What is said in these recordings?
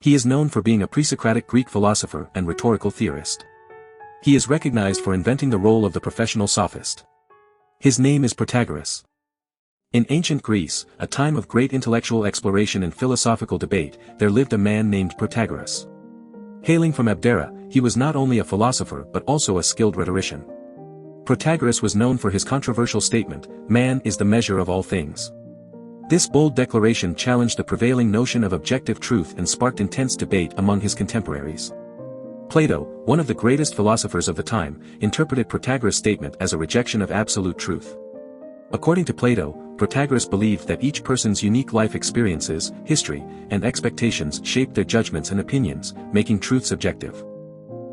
He is known for being a pre-Socratic Greek philosopher and rhetorical theorist. He is recognized for inventing the role of the professional sophist. His name is Protagoras. In ancient Greece, a time of great intellectual exploration and philosophical debate, there lived a man named Protagoras. Hailing from Abdera, he was not only a philosopher but also a skilled rhetorician. Protagoras was known for his controversial statement, "Man is the measure of all things." This bold declaration challenged the prevailing notion of objective truth and sparked intense debate among his contemporaries. Plato, one of the greatest philosophers of the time, interpreted Protagoras' statement as a rejection of absolute truth. According to Plato, Protagoras believed that each person's unique life experiences, history, and expectations shaped their judgments and opinions, making truth subjective.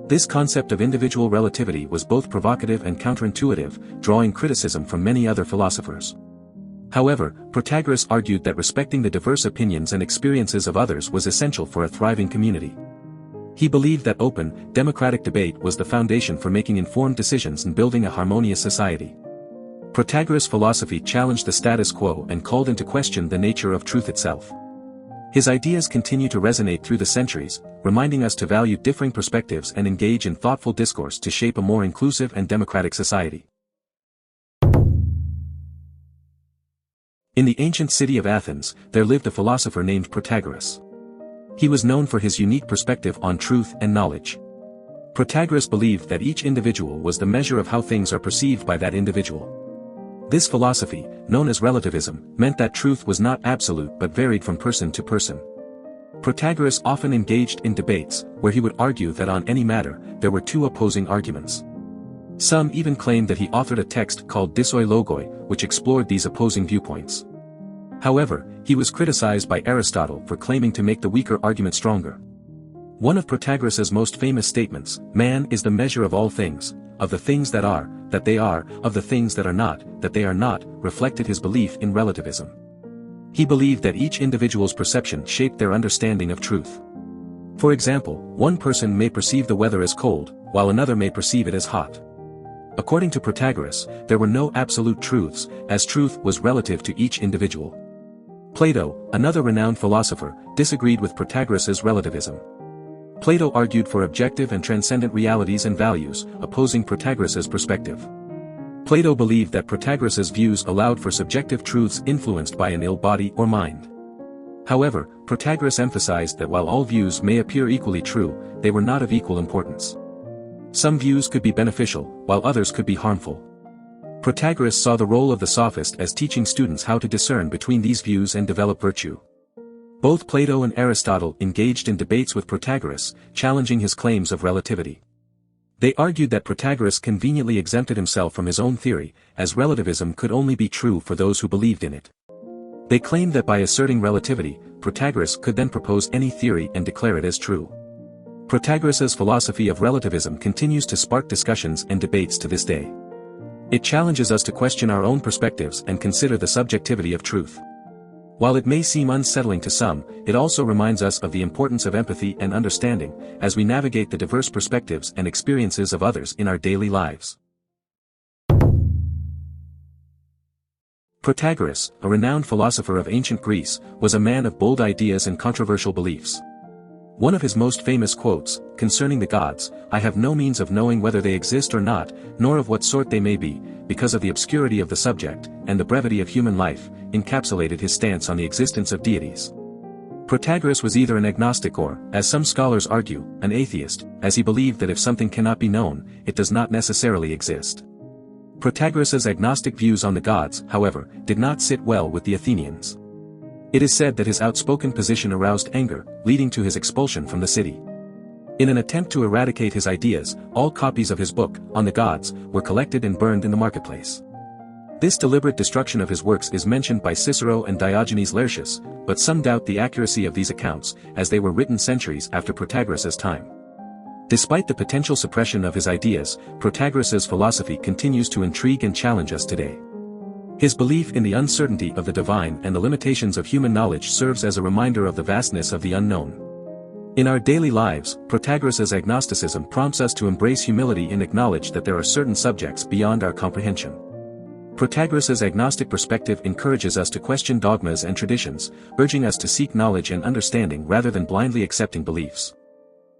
This concept of individual relativity was both provocative and counterintuitive, drawing criticism from many other philosophers. However, Protagoras argued that respecting the diverse opinions and experiences of others was essential for a thriving community. He believed that open, democratic debate was the foundation for making informed decisions and building a harmonious society. Protagoras' philosophy challenged the status quo and called into question the nature of truth itself. His ideas continue to resonate through the centuries, reminding us to value differing perspectives and engage in thoughtful discourse to shape a more inclusive and democratic society. In the ancient city of Athens, there lived a philosopher named Protagoras. He was known for his unique perspective on truth and knowledge. Protagoras believed that each individual was the measure of how things are perceived by that individual. This philosophy, known as relativism, meant that truth was not absolute but varied from person to person. Protagoras often engaged in debates, where he would argue that on any matter, there were two opposing arguments. Some even claimed that he authored a text called Dissoi Logoi, which explored these opposing viewpoints. However, he was criticized by Aristotle for claiming to make the weaker argument stronger. One of Protagoras' most famous statements, "Man is the measure of all things, of the things that are, that they are, of the things that are not, that they are not," reflected his belief in relativism. He believed that each individual's perception shaped their understanding of truth. For example, one person may perceive the weather as cold, while another may perceive it as hot. According to Protagoras, there were no absolute truths, as truth was relative to each individual. Plato, another renowned philosopher, disagreed with Protagoras' relativism. Plato argued for objective and transcendent realities and values, opposing Protagoras' perspective. Plato believed that Protagoras' views allowed for subjective truths influenced by an ill body or mind. However, Protagoras emphasized that while all views may appear equally true, they were not of equal importance. Some views could be beneficial, while others could be harmful. Protagoras saw the role of the sophist as teaching students how to discern between these views and develop virtue. Both Plato and Aristotle engaged in debates with Protagoras, challenging his claims of relativity. They argued that Protagoras conveniently exempted himself from his own theory, as relativism could only be true for those who believed in it. They claimed that by asserting relativity, Protagoras could then propose any theory and declare it as true. Protagoras' philosophy of relativism continues to spark discussions and debates to this day. It challenges us to question our own perspectives and consider the subjectivity of truth. While it may seem unsettling to some, it also reminds us of the importance of empathy and understanding, as we navigate the diverse perspectives and experiences of others in our daily lives. Protagoras, a renowned philosopher of ancient Greece, was a man of bold ideas and controversial beliefs. One of his most famous quotes, concerning the gods, "I have no means of knowing whether they exist or not, nor of what sort they may be, because of the obscurity of the subject, and the brevity of human life," encapsulated his stance on the existence of deities. Protagoras was either an agnostic or, as some scholars argue, an atheist, as he believed that if something cannot be known, it does not necessarily exist. Protagoras' agnostic views on the gods, however, did not sit well with the Athenians. It is said that his outspoken position aroused anger, leading to his expulsion from the city. In an attempt to eradicate his ideas, all copies of his book, On the Gods, were collected and burned in the marketplace. This deliberate destruction of his works is mentioned by Cicero and Diogenes Laertius, but some doubt the accuracy of these accounts, as they were written centuries after Protagoras' time. Despite the potential suppression of his ideas, Protagoras' philosophy continues to intrigue and challenge us today. His belief in the uncertainty of the divine and the limitations of human knowledge serves as a reminder of the vastness of the unknown. In our daily lives, Protagoras' agnosticism prompts us to embrace humility and acknowledge that there are certain subjects beyond our comprehension. Protagoras' agnostic perspective encourages us to question dogmas and traditions, urging us to seek knowledge and understanding rather than blindly accepting beliefs.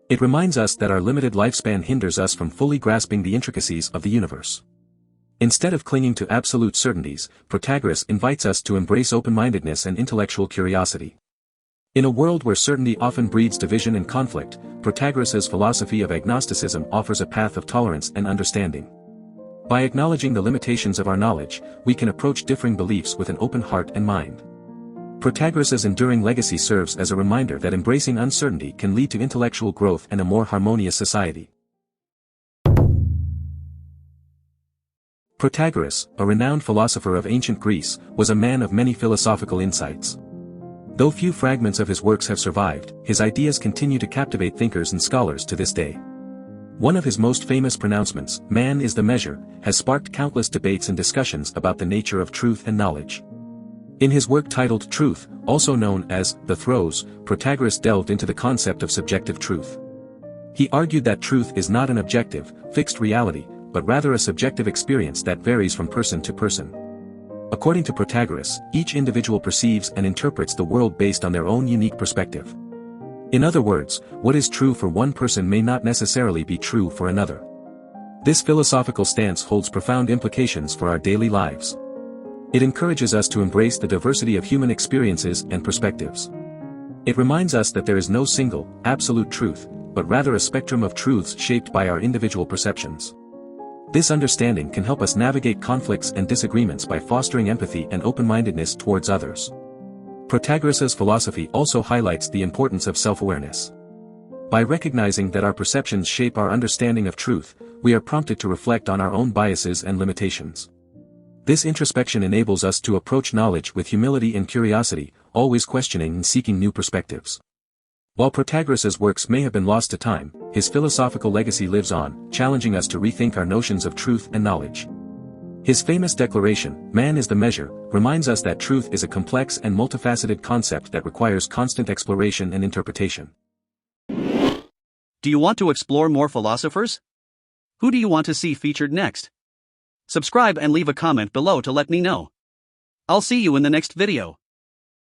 It reminds us that our limited lifespan hinders us from fully grasping the intricacies of the universe. Instead of clinging to absolute certainties, Protagoras invites us to embrace open-mindedness and intellectual curiosity. In a world where certainty often breeds division and conflict, Protagoras' philosophy of agnosticism offers a path of tolerance and understanding. By acknowledging the limitations of our knowledge, we can approach differing beliefs with an open heart and mind. Protagoras' enduring legacy serves as a reminder that embracing uncertainty can lead to intellectual growth and a more harmonious society. Protagoras, a renowned philosopher of ancient Greece, was a man of many philosophical insights. Though few fragments of his works have survived, his ideas continue to captivate thinkers and scholars to this day. One of his most famous pronouncements, "Man is the measure," has sparked countless debates and discussions about the nature of truth and knowledge. In his work titled Truth, also known as The Throes, Protagoras delved into the concept of subjective truth. He argued that truth is not an objective, fixed reality, but rather a subjective experience that varies from person to person. According to Protagoras, each individual perceives and interprets the world based on their own unique perspective. In other words, what is true for one person may not necessarily be true for another. This philosophical stance holds profound implications for our daily lives. It encourages us to embrace the diversity of human experiences and perspectives. It reminds us that there is no single, absolute truth, but rather a spectrum of truths shaped by our individual perceptions. This understanding can help us navigate conflicts and disagreements by fostering empathy and open-mindedness towards others. Protagoras' philosophy also highlights the importance of self-awareness. By recognizing that our perceptions shape our understanding of truth, we are prompted to reflect on our own biases and limitations. This introspection enables us to approach knowledge with humility and curiosity, always questioning and seeking new perspectives. While Protagoras' works may have been lost to time, his philosophical legacy lives on, challenging us to rethink our notions of truth and knowledge. His famous declaration, "Man is the measure," reminds us that truth is a complex and multifaceted concept that requires constant exploration and interpretation. Do you want to explore more philosophers? Who do you want to see featured next? Subscribe and leave a comment below to let me know. I'll see you in the next video.